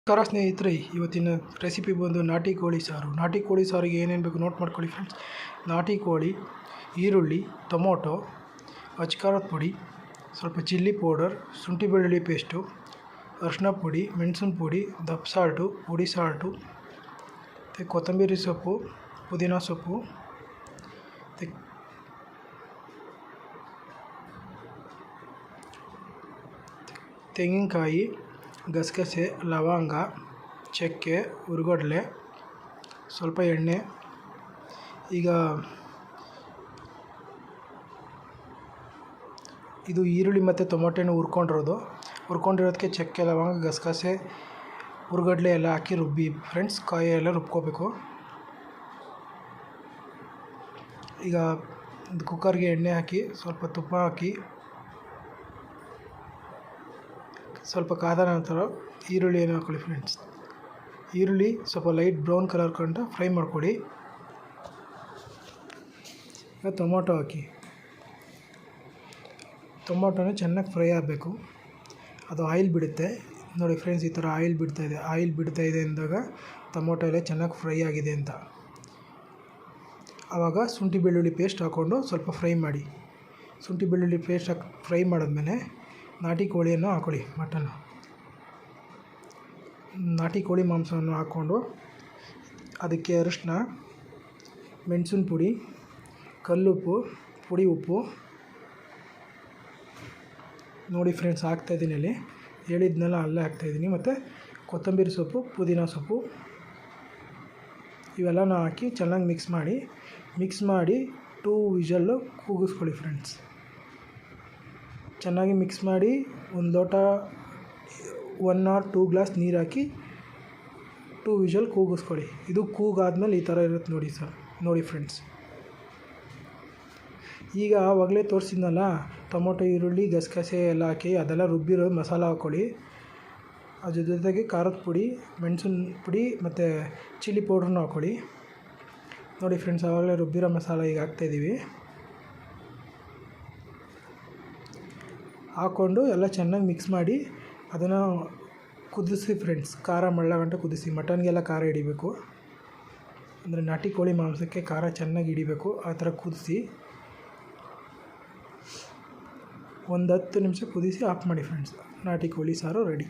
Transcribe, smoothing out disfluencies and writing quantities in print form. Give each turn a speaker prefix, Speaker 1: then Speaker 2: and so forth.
Speaker 1: ನಮಸ್ಕಾರ ಸ್ನೇಹಿತರೆ, ಇವತ್ತಿನ ರೆಸಿಪಿ ಬಂದು ನಾಟಿ ಕೋಳಿ ಸಾರು. ನಾಟಿ ಕೋಳಿ ಸಾರಿಗೆ ಏನೇನು ಬೇಕು ನೋಟ್ ಮಾಡ್ಕೊಳ್ಳಿ ಫ್ರೆಂಡ್ಸ್. ನಾಟಿ ಕೋಳಿ, ಈರುಳ್ಳಿ, ಟೊಮೊಟೊ, ಅಚ್ಕಾರದ ಪುಡಿ, ಸ್ವಲ್ಪ ಚಿಲ್ಲಿ ಪೌಡರ್, ಶುಂಠಿ ಬೆಳ್ಳುಳ್ಳಿ ಪೇಸ್ಟು, ಅರಿಶಿನ ಪುಡಿ, ಮೆಣಸಿನ ಪುಡಿ, ದಪ್ಪ ಸಾಲ್ಟು, ಪುಡಿ ಸಾಲ್ಟು, ಮತ್ತು ಕೊತ್ತಂಬರಿ ಸೊಪ್ಪು, ಪುದೀನ ಸೊಪ್ಪು, ತೆಂಗಿನಕಾಯಿ, ಗಸಗಸೆ, ಲವಂಗ, ಚಕ್ಕೆ, ಹುರ್ಗಡ್ಲೆ, ಸ್ವಲ್ಪ ಎಣ್ಣೆ. ಈಗ ಇದು ಈರುಳ್ಳಿ ಮತ್ತು ಟೊಮೊಟೊನ ಹುರ್ಕೊಂಡಿರೋದಕ್ಕೆ ಚಕ್ಕೆ, ಲವಂಗ, ಗಸಗಸೆ, ಹುರ್ಗಡ್ಲೆ ಎಲ್ಲ ಹಾಕಿ ರುಬ್ಬಿ ಫ್ರೆಂಡ್ಸ್. ಕಾಯಿ ಎಲ್ಲ ರುಬ್ಕೋಬೇಕು. ಈಗ ಕುಕ್ಕರ್ಗೆ ಎಣ್ಣೆ ಹಾಕಿ ಸ್ವಲ್ಪ ತುಪ್ಪ ಹಾಕಿ ಸ್ವಲ್ಪ ಕಾದ ನಂತರ ಈರುಳ್ಳಿಯನ್ನು ಹಾಕೊಳ್ಳಿ ಫ್ರೆಂಡ್ಸ್. ಈರುಳ್ಳಿ ಸ್ವಲ್ಪ ಲೈಟ್ ಬ್ರೌನ್ ಕಲರ್ ಕಂಡು ಫ್ರೈ ಮಾಡ್ಕೊಳ್ಳಿ. ಈಗ ಟೊಮೊಟೊ ಹಾಕಿ, ಟೊಮೊಟೊನ ಚೆನ್ನಾಗಿ ಫ್ರೈ ಆಗಬೇಕು. ಅದು ಆಯಿಲ್ ಬಿಡುತ್ತೆ ನೋಡಿ ಫ್ರೆಂಡ್ಸ್. ಈ ಥರ ಆಯಿಲ್ ಬಿಡ್ತಾಯಿದೆ ಅಂದಾಗ ಟೊಮೊಟೊ ಎಲ್ಲ ಚೆನ್ನಾಗಿ ಫ್ರೈ ಆಗಿದೆ ಅಂತ. ಆವಾಗ ಶುಂಠಿ ಬೆಳ್ಳುಳ್ಳಿ ಪೇಸ್ಟ್ ಹಾಕ್ಕೊಂಡು ಸ್ವಲ್ಪ ಫ್ರೈ ಮಾಡಿ. ಶುಂಠಿ ಬೆಳ್ಳುಳ್ಳಿ ಪೇಸ್ಟ್ ಹಾಕಿ ಫ್ರೈ ಮಾಡಿದ್ಮೇಲೆ ನಾಟಿ ಕೋಳಿಯನ್ನು ಹಾಕೊಳ್ಳಿ. ನಾಟಿ ಕೋಳಿ ಮಾಂಸವನ್ನು ಹಾಕ್ಕೊಂಡು ಅದಕ್ಕೆ ಅರಿಶಿನ, ಮೆಣಸಿನ ಪುಡಿ, ಕಲ್ಲುಪ್ಪು, ಪುಡಿ ಉಪ್ಪು ನೋಡಿ ಫ್ರೆಂಡ್ಸ್ ಹಾಕ್ತಾಯಿದ್ದೀನಿ. ಅಲ್ಲಿ ಹೇಳಿದ್ನೆಲ್ಲ ಅಲ್ಲೇ ಹಾಕ್ತಾಯಿದ್ದೀನಿ. ಮತ್ತು ಕೊತ್ತಂಬರಿ ಸೊಪ್ಪು, ಪುದೀನ ಸೊಪ್ಪು ಇವೆಲ್ಲನೂ ಹಾಕಿ ಚೆನ್ನಾಗಿ ಮಿಕ್ಸ್ ಮಾಡಿ 2 ವಿಷಲ್ಲು ಕೂಗಿಸ್ಕೊಳ್ಳಿ ಫ್ರೆಂಡ್ಸ್. ಚೆನ್ನಾಗಿ ಮಿಕ್ಸ್ ಮಾಡಿ ಒಂದು ಲೋಟ 1 or 2 ಗ್ಲಾಸ್ ನೀರು ಹಾಕಿ 2 ವಿಷಲ್ ಕೂಗಿಸ್ಕೊಳ್ಳಿ. ಇದು ಕೂಗಾದ್ಮೇಲೆ ಈ ಥರ ಇರುತ್ತೆ ನೋಡಿ ಫ್ರೆಂಡ್ಸ್. ಈಗ ಆವಾಗಲೇ ತೋರಿಸಿದ್ನಲ್ಲ ಟೊಮೊಟೊ, ಈರುಳ್ಳಿ, ಗಸಗಸೆ ಎಲ್ಲ ಹಾಕಿ ಅದೆಲ್ಲ ರುಬ್ಬಿರೋ ಮಸಾಲ ಹಾಕ್ಕೊಳ್ಳಿ. ಅದ್ರ ಜೊತೆಗೆ ಖಾರದ ಪುಡಿ, ಮೆಣಸಿನ ಪುಡಿ ಮತ್ತು ಚಿಲ್ಲಿ ಪೌಡ್ರನ್ನ ಹಾಕ್ಕೊಳ್ಳಿ. ನೋಡಿ ಫ್ರೆಂಡ್ಸ್, ಆವಾಗಲೇ ರುಬ್ಬಿರೋ ಮಸಾಲ ಈಗ ಹಾಕ್ತಾಯಿದ್ದೀವಿ. ಹಾಕ್ಕೊಂಡು ಎಲ್ಲ ಚೆನ್ನಾಗಿ ಮಿಕ್ಸ್ ಮಾಡಿ ಅದನ್ನು ಕುದಿಸಿ ಫ್ರೆಂಡ್ಸ್. ಖಾರ ಮಳ್ಳಗಂಟ ಕುದಿಸಿ. ಮಟನ್ಗೆಲ್ಲ ಖಾರ ಹಿಡಿಬೇಕು, ಅಂದರೆ ನಾಟಿ ಕೋಳಿ ಮಾಂಸಕ್ಕೆ ಖಾರ ಚೆನ್ನಾಗಿ ಹಿಡಿಬೇಕು. ಆ ಥರ ಕುದಿಸಿ ಒಂದು 10 ನಿಮಿಷ ಕುದಿಸಿ ಆಫ್ ಮಾಡಿ ಫ್ರೆಂಡ್ಸ್. ನಾಟಿ ಕೋಳಿ ಸಾರು ರೆಡಿ.